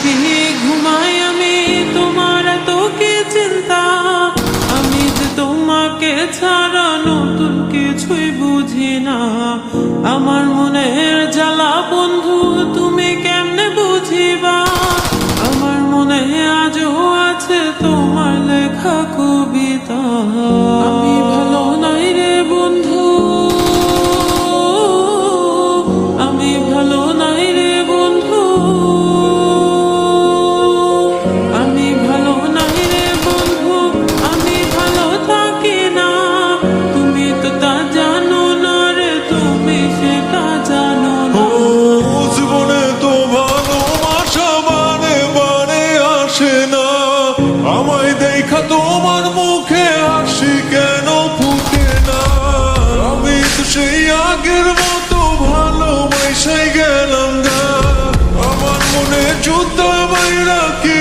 কি ঘুমাই আমি, তোমার এত কি চিন্তা। আমি যে তোমাকে ছাড়া নতুন কিছুই বুঝি না। আমার মনের জ্বালা বন্ধু তুমি কেমনে বুঝিবা। আমার মনে আজও আছে তোমার লেখা কবিতা। আমি ভালো নাই রে বন্ধু, আমি ভালো নাই রে বন্ধু, আমি ভালো নাই রে বন্ধু, আমি ভালো থাকি না। তুমি তো তা জানো না রে, তুমি সেটা জানো না। জীবনে তো ভালোবাসা বারে বারে আসে না। আমায় দেখা তোমার মুখে হাসি কেন ফুটে না। আমি তো সেই আগের মতো ভালোবাসাই গেলাম না। আমার মনে যুদ্ধ বাইরা কি